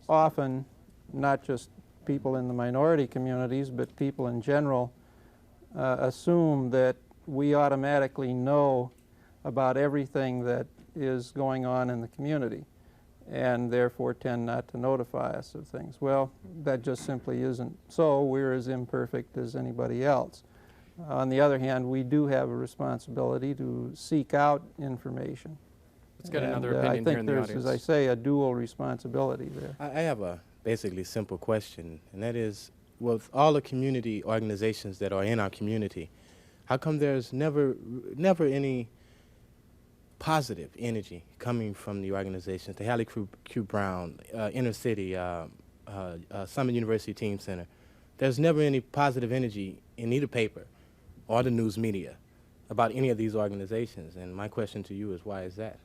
Often, not just people in the minority communities, but people in general assume that we automatically know about everything that is going on in the community, and therefore tend not to notify us of things. Well, that just simply isn't so. We're as imperfect as anybody else. On the other hand, we do have a responsibility to seek out information. Let's get another opinion here in the audience. I think there's, as I say, a dual responsibility there. I have a basically simple question, and that is, with all the community organizations that are in our community, how come there's never any positive energy coming from the organizations, the Hallie Q. Brown, Inner City, Summit University Team Center? There's never any positive energy in either paper or the news media about any of these organizations, and my question to you is, why is that?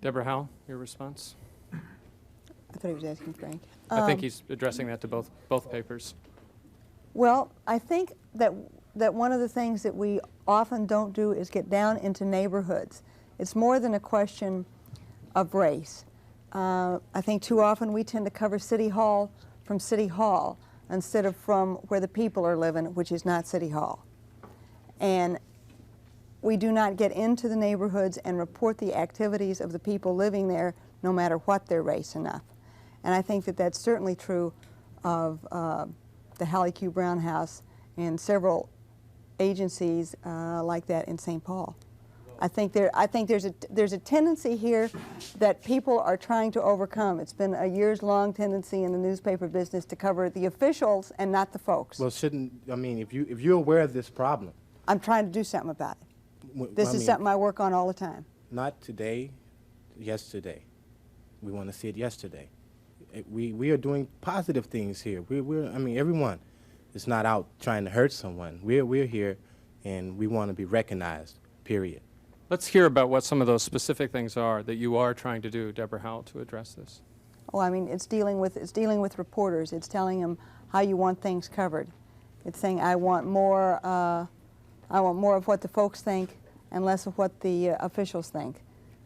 Deborah Howell, your response? I thought he was asking Frank. I think he's addressing that to both papers. Well, I think that one of the things that we often don't do is get down into neighborhoods. It's more than a question of race. I think too often we tend to cover City Hall from City Hall instead of from where the people are living, which is not City Hall. And we do not get into the neighborhoods and report the activities of the people living there, no matter what their race, enough. And I think that that's certainly true of the Hallie Q. Brown House and several agencies like that in St. Paul. I think there's a tendency here that people are trying to overcome. It's been a years-long tendency in the newspaper business to cover the officials and not the folks. Well, if you're aware of this problem, I'm trying to do something about it. This is something I work on all the time. Not today, yesterday. We want to see it yesterday. We are doing positive things here. Everyone is not out trying to hurt someone. We're here, and we want to be recognized, period. Let's hear about what some of those specific things are that you are trying to do, Deborah Howell, to address this. Oh, I mean, it's dealing with reporters. It's telling them how you want things covered. It's saying I want more of what the folks think and less of what the officials think.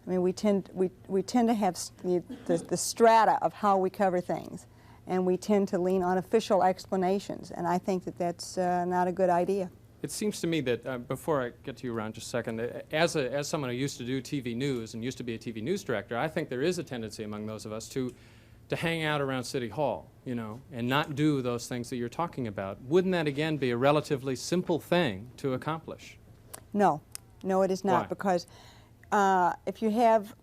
I mean, we tend to have the strata of how we cover things, and we tend to lean on official explanations, and I think that that's not a good idea. It seems to me that, before I get to you, Ron, just a second, as someone who used to do TV news and used to be a TV news director, I think there is a tendency among those of us to hang out around City Hall, and not do those things that you're talking about. Wouldn't that, again, be a relatively simple thing to accomplish? No, it is not. Why? Because if you have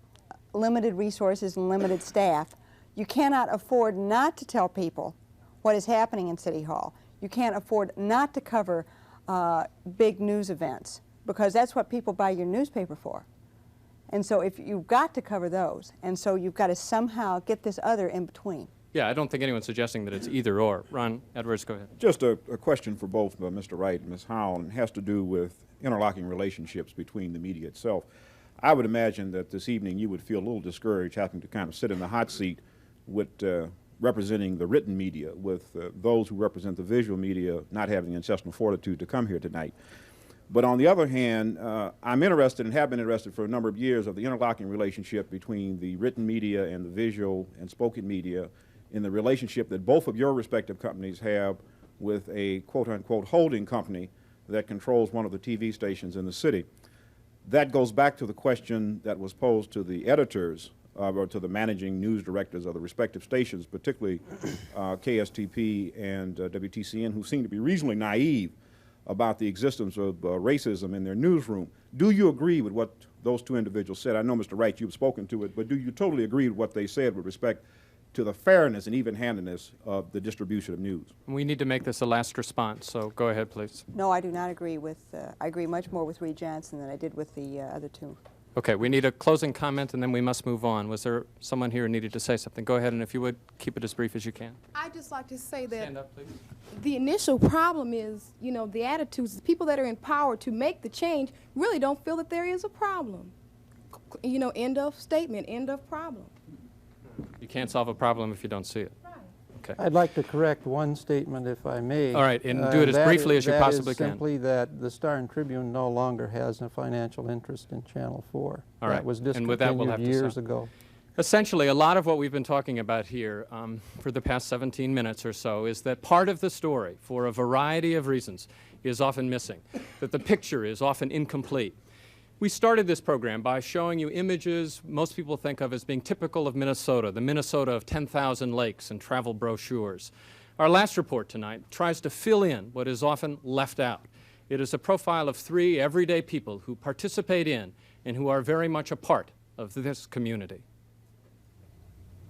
limited resources and limited staff, you cannot afford not to tell people what is happening in City Hall. You can't afford not to cover big news events, because that's what people buy your newspaper for. And so if you've got to cover those, and so you've got to somehow get this other in between. Yeah, I don't think anyone's suggesting that it's either or. Ron Edwards, go ahead. Just a question for both Mr. Wright and Ms. Howell, and has to do with interlocking relationships between the media itself. I would imagine that this evening you would feel a little discouraged having to kind of sit in the hot seat with representing the written media, with those who represent the visual media not having the intestinal fortitude to come here tonight. But on the other hand, I'm interested and have been interested for a number of years of the interlocking relationship between the written media and the visual and spoken media, in the relationship that both of your respective companies have with a quote-unquote holding company that controls one of the TV stations in the city. That goes back to the question that was posed to the editors or to the managing news directors of the respective stations, particularly KSTP and WTCN, who seem to be reasonably naive about the existence of racism in their newsroom. Do you agree with what those two individuals said? I know, Mr. Wright, you've spoken to it, but do you totally agree with what they said with respect to the fairness and even-handedness of the distribution of news? We need to make this a last response, so go ahead, please. No, I do not agree with, I agree much more with Reed Johnson than I did with the other two. Okay, we need a closing comment and then we must move on. Was there someone here who needed to say something? Go ahead, and if you would, keep it as brief as you can. I'd just like to say that Stand up, please. The initial problem is, you know, the attitudes. The people that are in power to make the change really don't feel that there is a problem. You know, end of statement, end of problem. You can't solve a problem if you don't see it. Okay. I'd like to correct one statement, if I may. All right, and do it as briefly as you possibly can. That is simply that the Star and Tribune no longer has a financial interest in Channel 4. All right, That was and with that we'll discontinued have to years stop. ago. Essentially, a lot of what we've been talking about here for the past 17 minutes or so is that part of the story, for a variety of reasons, is often missing, that the picture is often incomplete. We started this program by showing you images most people think of as being typical of Minnesota, the Minnesota of 10,000 lakes and travel brochures. Our last report tonight tries to fill in what is often left out. It is a profile of 3 everyday people who participate in and who are very much a part of this community.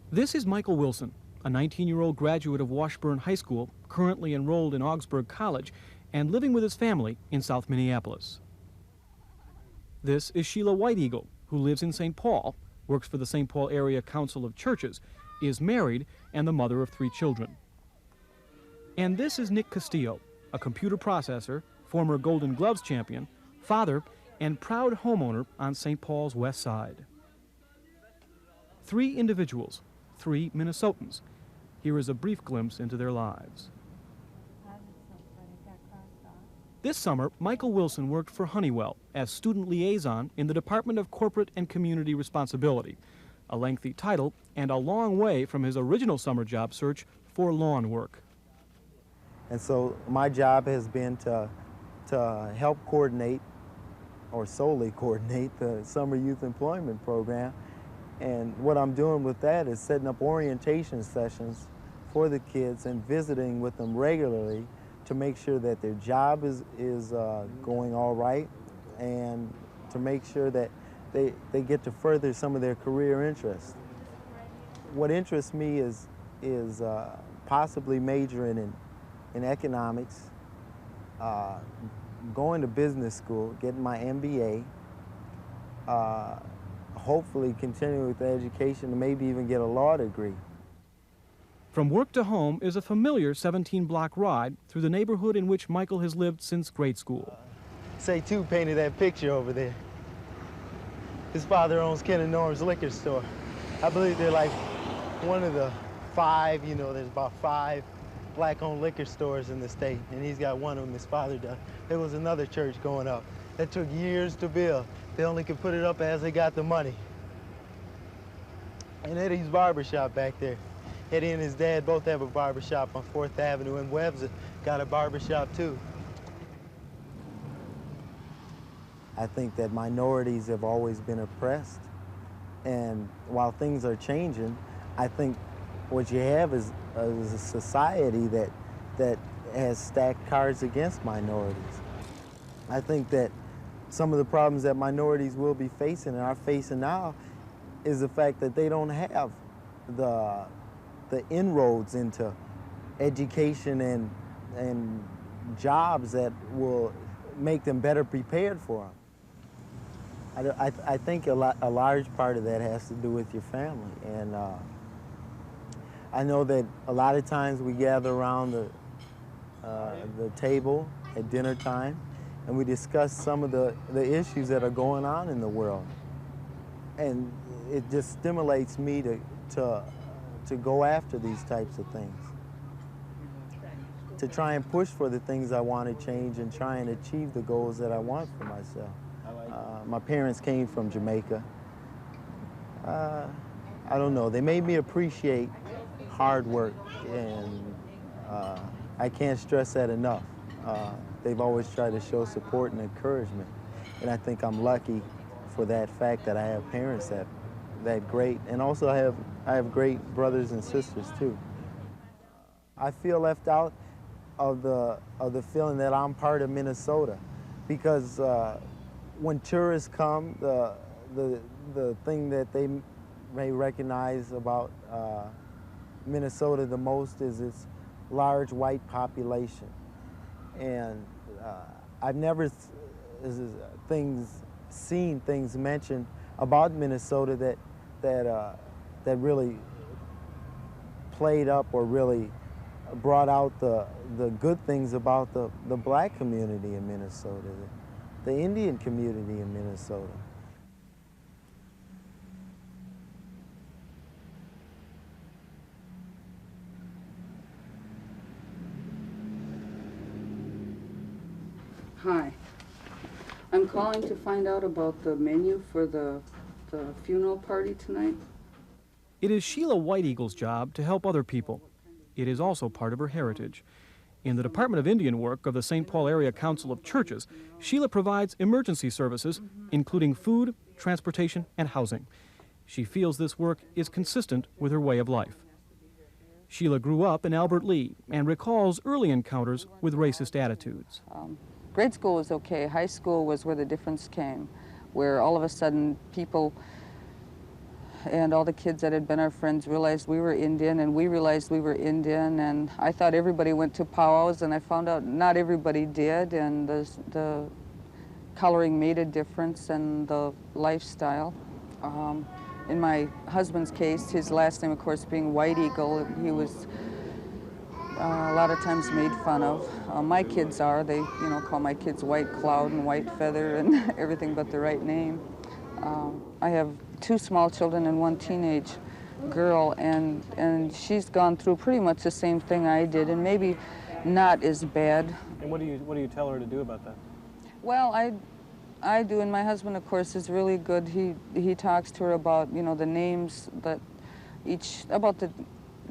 This is Michael Wilson, a 19-year-old graduate of Washburn High School, currently enrolled in Augsburg College, and living with his family in South Minneapolis. This is Sheila White Eagle, who lives in St. Paul, works for the St. Paul Area Council of Churches, is married, and the mother of 3 children. And this is Nick Costeo, a computer processor, former Golden Gloves champion, father, and proud homeowner on St. Paul's West Side. 3 individuals, 3 Minnesotans. Here is a brief glimpse into their lives. This summer, Michael Wilson worked for Honeywell as student liaison in the Department of Corporate and Community Responsibility, a lengthy title and a long way from his original summer job search for lawn work. And so my job has been to help coordinate, or solely coordinate, the Summer Youth Employment Program. And what I'm doing with that is setting up orientation sessions for the kids and visiting with them regularly to make sure that their job is going all right, and to make sure that they get to further some of their career interests. What interests me is possibly majoring in economics, going to business school, getting my MBA, hopefully continuing with the education and maybe even get a law degree. From work to home is a familiar 17-block ride through the neighborhood in which Michael has lived since grade school. Say 2 painted that picture over there. His father owns Ken and Norm's liquor store. I believe they're like one of the 5, you know, there's about 5 black-owned liquor stores in the state, and he's got one of them, his father does. There was another church going up. That took years to build. They only could put it up as they got the money. And Eddie's barbershop back there. Eddie and his dad both have a barbershop on 4th Avenue, and Webb's got a barbershop too. I think that minorities have always been oppressed. And while things are changing, I think what you have is a society that has stacked cards against minorities. I think that some of the problems that minorities will be facing and are facing now is the fact that they don't have the inroads into education and jobs that will make them better prepared for them. I think a large part of that has to do with your family. And I know that a lot of times we gather around the table at dinner time and we discuss some of the issues that are going on in the world. And it just stimulates me to go after these types of things, to try and push for the things I want to change and try and achieve the goals that I want for myself. My parents came from Jamaica. I don't know, they made me appreciate hard work, and I can't stress that enough. They've always tried to show support and encouragement, and I think I'm lucky for that fact that I have parents that great, and also I have great brothers and sisters too. I feel left out of the feeling that I'm part of Minnesota, because when tourists come, the thing that they may recognize about Minnesota the most is its large white population, and I've never seen things mentioned about Minnesota that really played up or really brought out the good things about the black community in Minnesota, the Indian community in Minnesota. Hi. I'm calling to find out about the menu for the funeral party tonight. It is Sheila White Eagle's job to help other people. It is also part of her heritage. In the Department of Indian Work of the St. Paul Area Council of Churches, Sheila provides emergency services, including food, transportation, and housing. She feels this work is consistent with her way of life. Sheila grew up in Albert Lea and recalls early encounters with racist attitudes. Grade school was okay. High school was where the difference came, where all of a sudden people and all the kids that had been our friends realized we were Indian, and we realized we were Indian, and I thought everybody went to powwows, and I found out not everybody did, and the coloring made a difference, and the lifestyle. In my husband's case, his last name, of course, being White Eagle, he was a lot of times made fun of. My kids are. They, call my kids White Cloud and White Feather and everything but the right name. I have 2 small children and 1 teenage girl, and she's gone through pretty much the same thing I did, and maybe not as bad. And what do you tell her to do about that? Well, I do, and my husband, of course, is really good. He talks to her about, the names that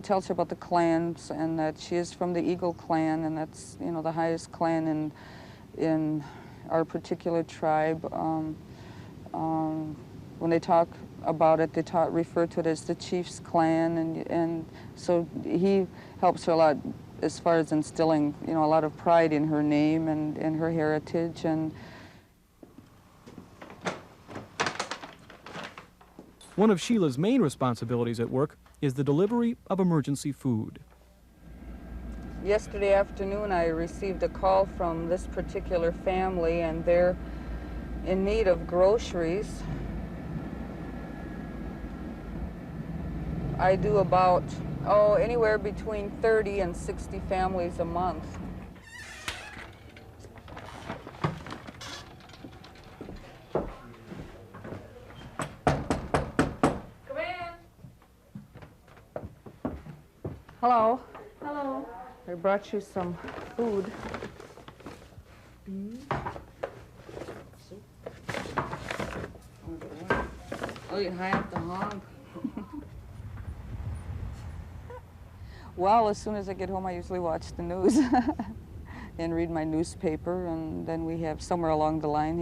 tells her about the clans, and that she is from the Eagle clan, and that's, the highest clan in our particular tribe. When they talk about it, they refer to it as the chief's clan, and so he helps her a lot as far as instilling, a lot of pride in her name and her heritage. And one of Sheila's main responsibilities at work is the delivery of emergency food. Yesterday afternoon, I received a call from this particular family, and they're in need of groceries. I do about, anywhere between 30 and 60 families a month. Come in. Hello. Hello. I brought you some food. Oh, you high up the hog. Well, as soon as I get home, I usually watch the news and read my newspaper, and then we have somewhere along the line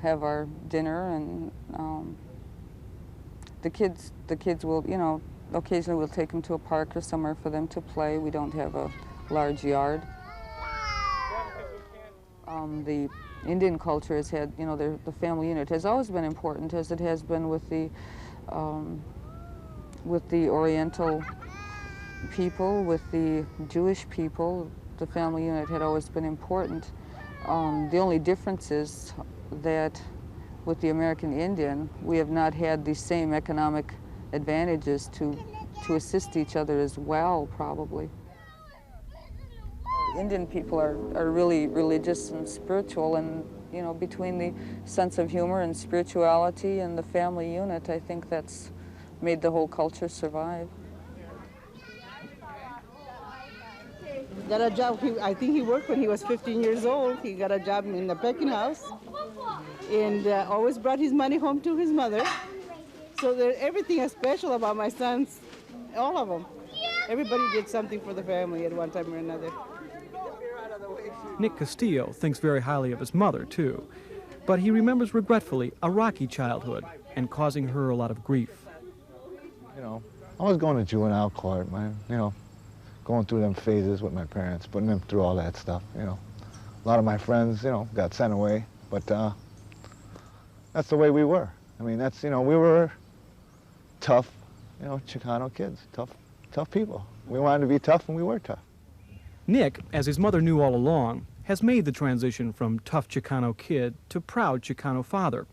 have our dinner, and the kids will, occasionally we'll take them to a park or somewhere for them to play. We don't have a large yard. The Indian culture has had, the family unit has always been important, as it has been with the Oriental people, with the Jewish people. The family unit had always been important. The only difference is that with the American Indian, we have not had the same economic advantages to assist each other as well, probably. Indian people are really religious and spiritual, and between the sense of humor and spirituality and the family unit, I think that's made the whole culture survive. Got a job, I think he worked when he was 15 years old. He got a job in the packing house, and always brought his money home to his mother. So everything is special about my sons, all of them. Everybody did something for the family at one time or another. Nick Costeo thinks very highly of his mother, too, but he remembers regretfully a rocky childhood and causing her a lot of grief. You know, I was going to juvenile court, man, you know, going through them phases with my parents, putting them through all that stuff, you know. A lot of my friends, you know, got sent away, but that's the way we were. I mean, that's, you know, we were tough, you know, Chicano kids, tough people. We wanted to be tough, and we were tough. Nick, as his mother knew all along, has made the transition from tough Chicano kid to proud Chicano father.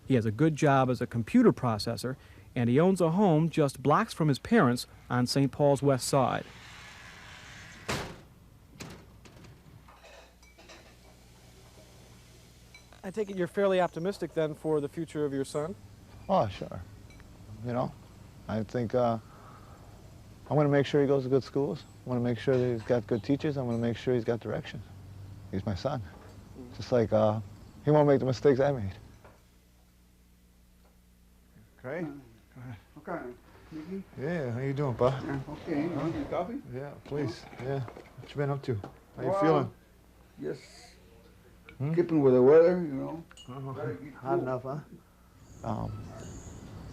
He has a good job as a computer processor, and he owns a home just blocks from his parents on St. Paul's West Side. I take it you're fairly optimistic then for the future of your son? Oh, sure. You know, I think I want to make sure he goes to good schools. I want to make sure that he's got good teachers. I want to make sure he's got direction. He's my son. Just like he won't make the mistakes I made. Okay. Okay. Mickey? Yeah, how you doing, Pa? Okay. You want some coffee? Yeah, please. Yeah. What you been up to? How you feeling? Yes. Keeping with the weather, you know. Hot enough, huh?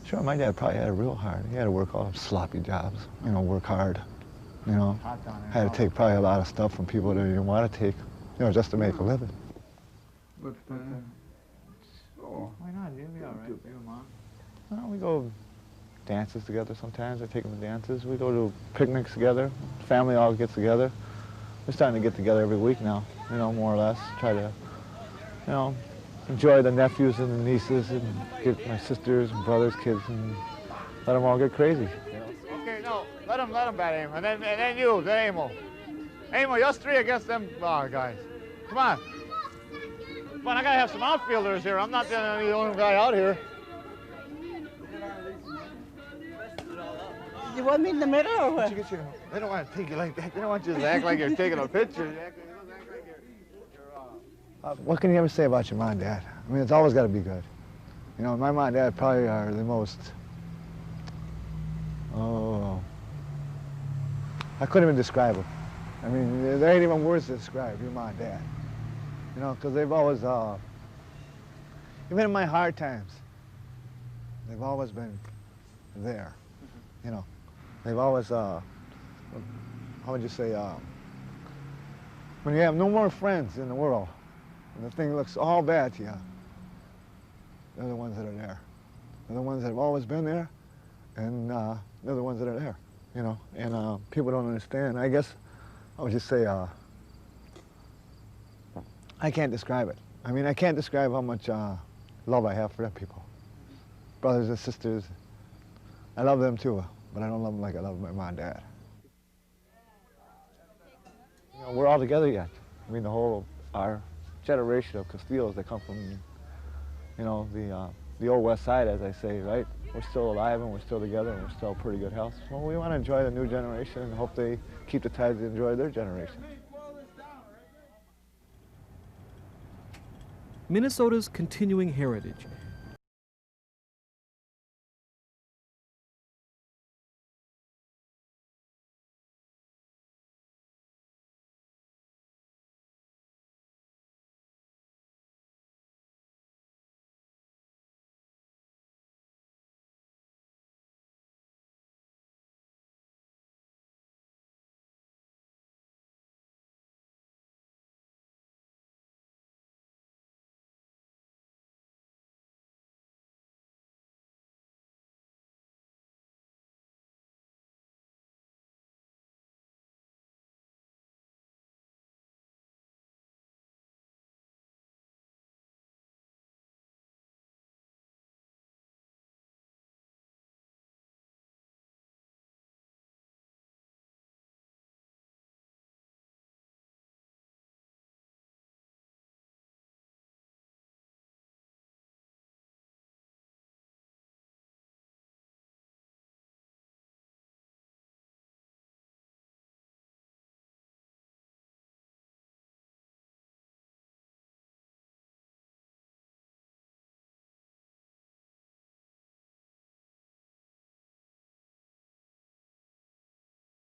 Sure, my dad probably had it real hard. He had to work all them sloppy jobs, you know, work hard, you know. Had to take probably a lot of stuff from people that he didn't want to take, you know, just to make a living. But, oh. Why not? You'll be all right. You and Mom? Well, we go dances together sometimes. I take them to dances. We go to picnics together. Family all gets together. We're starting to get together every week now, you know, more or less. Try to, you know, enjoy the nephews and the nieces and get my sisters and brothers' kids and let them all get crazy. You know? Okay, no, let them bat aim, and then you, then Amo. Amo, us three against them guys. Come on. Come on, I gotta have some outfielders here. I'm not the only guy out here. You want me in the middle or what? They don't want to take you like that. They don't want you to act like you're taking a picture. What can you ever say about your mom and dad? I mean, it's always got to be good. You know, my mom and dad probably are the most, I couldn't even describe them. I mean, there ain't even words to describe your mom and dad. You know, because they've always, even in my hard times, they've always been there, you know. They've always, how would you say, when you have no more friends in the world, and the thing looks all bad to you, they're the ones that are there. They're the ones that have always been there, and they're the ones that are there, you know. And people don't understand. I guess I would just say, I can't describe it. I mean, I can't describe how much love I have for them people. Brothers and sisters, I love them too, but I don't love them like I love my mom and dad. You know, we're all together yet. I mean, our generation of Casteos that come from, you know, the old West Side, as I say, right? We're still alive and we're still together and we're still pretty good health. Well, we want to enjoy the new generation and hope they keep the ties to enjoy their generation. Minnesota's continuing heritage